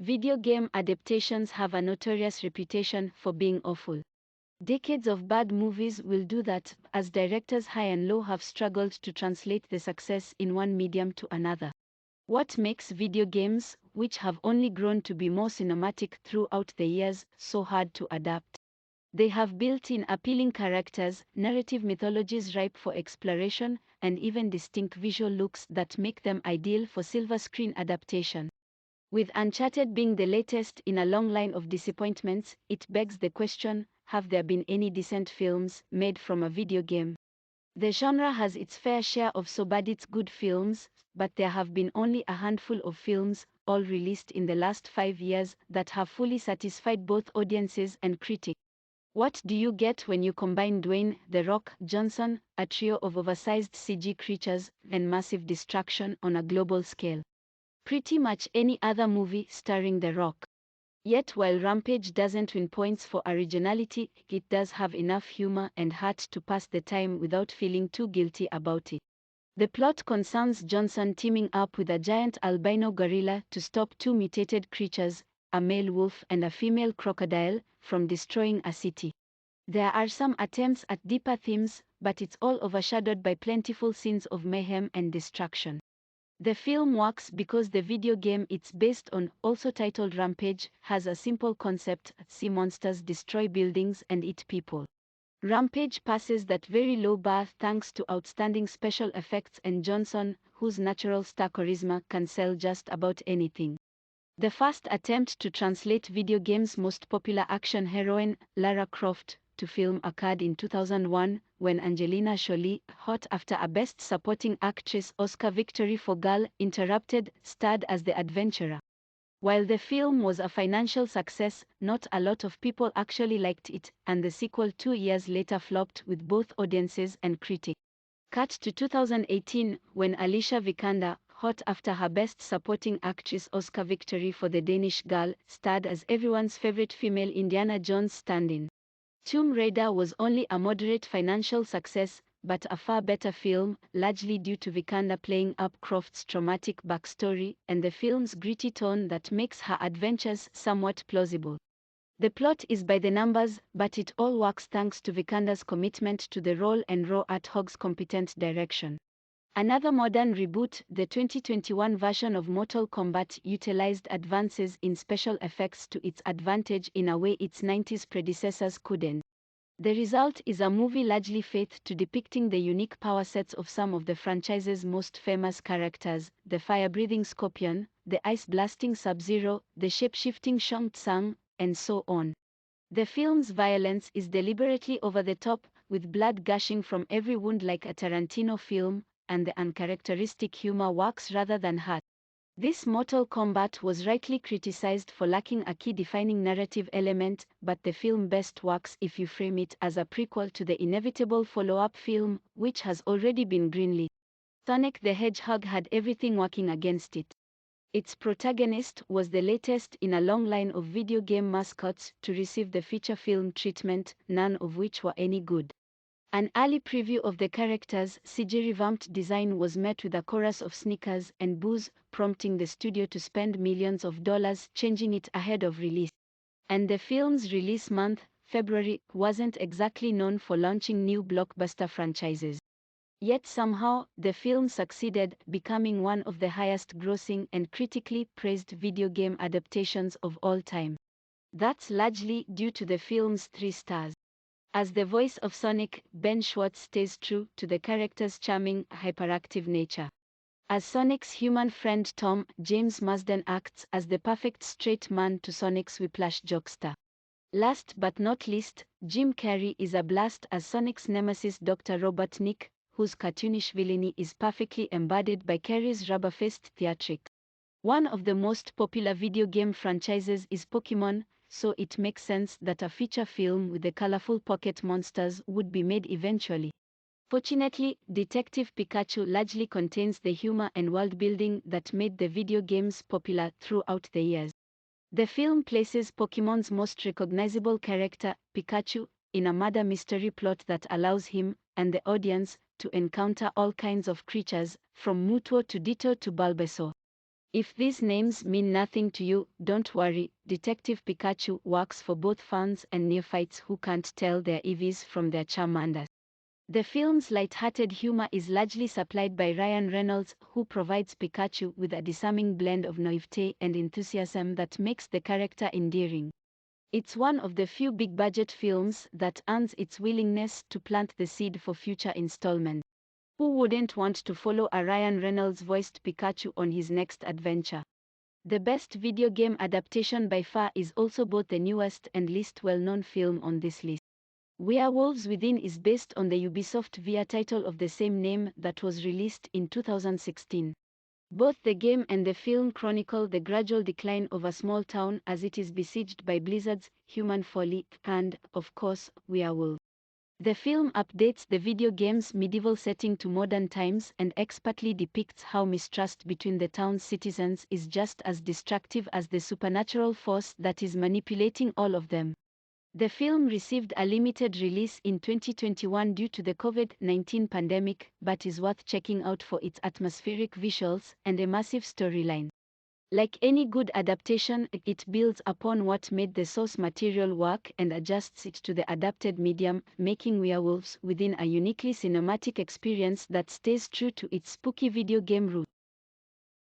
Video game adaptations have a notorious reputation for being awful. Decades of bad movies will do that, as directors high and low have struggled to translate the success in one medium to another. What makes video games, which have only grown to be more cinematic throughout the years, so hard to adapt? They have built-in appealing characters, narrative mythologies ripe for exploration, and even distinct visual looks that make them ideal for silver screen adaptation. With Uncharted being the latest in a long line of disappointments, it begs the question, have there been any decent films made from a video game? The genre has its fair share of so bad it's good films, but there have been only a handful of films, all released in the last 5 years, that have fully satisfied both audiences and critics. What do you get when you combine Dwayne "The Rock" Johnson, a trio of oversized CG creatures, and massive destruction on a global scale? Pretty much any other movie starring The Rock. Yet while Rampage doesn't win points for originality, it does have enough humor and heart to pass the time without feeling too guilty about it. The plot concerns Johnson teaming up with a giant albino gorilla to stop two mutated creatures, a male wolf and a female crocodile, from destroying a city. There are some attempts at deeper themes, but it's all overshadowed by plentiful scenes of mayhem and destruction. The film works because the video game it's based on, also titled Rampage, has a simple concept: see monsters destroy buildings and eat people. Rampage passes that very low bar thanks to outstanding special effects and Johnson, whose natural star charisma can sell just about anything. The first attempt to translate video games' most popular action heroine, Lara Croft, to film occurred in 2001, when Angelina Jolie, hot after a Best Supporting Actress Oscar victory for Girl, Interrupted, starred as the adventurer. While the film was a financial success, not a lot of people actually liked it, and the sequel 2 years later flopped with both audiences and critics. Cut to 2018, when Alicia Vikander, hot after her Best Supporting Actress Oscar victory for The Danish Girl, starred as everyone's favorite female Indiana Jones stand-in. Tomb Raider was only a moderate financial success, but a far better film, largely due to Vikander playing up Croft's traumatic backstory and the film's gritty tone that makes her adventures somewhat plausible. The plot is by the numbers, but it all works thanks to Vikander's commitment to the role and Hedgehog's competent direction. Another modern reboot, the 2021 version of Mortal Kombat, utilized advances in special effects to its advantage in a way its 90s predecessors couldn't. The result is a movie largely faithful to depicting the unique power sets of some of the franchise's most famous characters: the fire-breathing Scorpion, the ice-blasting Sub-Zero, the shape-shifting Shang Tsung, and so on. The film's violence is deliberately over the top, with blood gushing from every wound like a Tarantino film, and the uncharacteristic humor works rather than hurt. This Mortal Kombat was rightly criticized for lacking a key defining narrative element, but the film best works if you frame it as a prequel to the inevitable follow-up film, which has already been greenlit. Sonic the Hedgehog had everything working against it. Its protagonist was the latest in a long line of video game mascots to receive the feature film treatment, none of which were any good. An early preview of the character's CG revamped design was met with a chorus of sneakers and boos, prompting the studio to spend millions of dollars changing it ahead of release. And the film's release month, February, wasn't exactly known for launching new blockbuster franchises. Yet somehow, the film succeeded, becoming one of the highest-grossing and critically praised video game adaptations of all time. That's largely due to the film's 3 stars. As the voice of Sonic, Ben Schwartz stays true to the character's charming, hyperactive nature. As Sonic's human friend Tom, James Marsden acts as the perfect straight man to Sonic's whiplash jokester. Last but not least, Jim Carrey is a blast as Sonic's nemesis Dr. Robotnik, whose cartoonish villainy is perfectly embodied by Carrey's rubber-faced theatrics. One of the most popular video game franchises is Pokémon, so it makes sense that a feature film with the colorful pocket monsters would be made eventually. Fortunately, Detective Pikachu largely contains the humor and world-building that made the video games popular throughout the years. The film places Pokémon's most recognizable character, Pikachu, in a murder mystery plot that allows him, and the audience, to encounter all kinds of creatures, from Mewtwo to Ditto to Bulbasaur. If these names mean nothing to you, don't worry, Detective Pikachu works for both fans and neophytes who can't tell their Eevees from their Charmanders. The film's light-hearted humor is largely supplied by Ryan Reynolds, who provides Pikachu with a disarming blend of naivete and enthusiasm that makes the character endearing. It's one of the few big-budget films that earns its willingness to plant the seed for future installments. Who wouldn't want to follow a Ryan Reynolds-voiced Pikachu on his next adventure? The best video game adaptation by far is also both the newest and least well-known film on this list. Werewolves Within is based on the Ubisoft VR title of the same name that was released in 2016. Both the game and the film chronicle the gradual decline of a small town as it is besieged by blizzards, human folly, and, of course, werewolves. The film updates the video game's medieval setting to modern times and expertly depicts how mistrust between the town's citizens is just as destructive as the supernatural force that is manipulating all of them. The film received a limited release in 2021 due to the COVID-19 pandemic, but is worth checking out for its atmospheric visuals and a massive storyline. Like any good adaptation, it builds upon what made the source material work and adjusts it to the adapted medium, making Werewolves Within a uniquely cinematic experience that stays true to its spooky video game roots.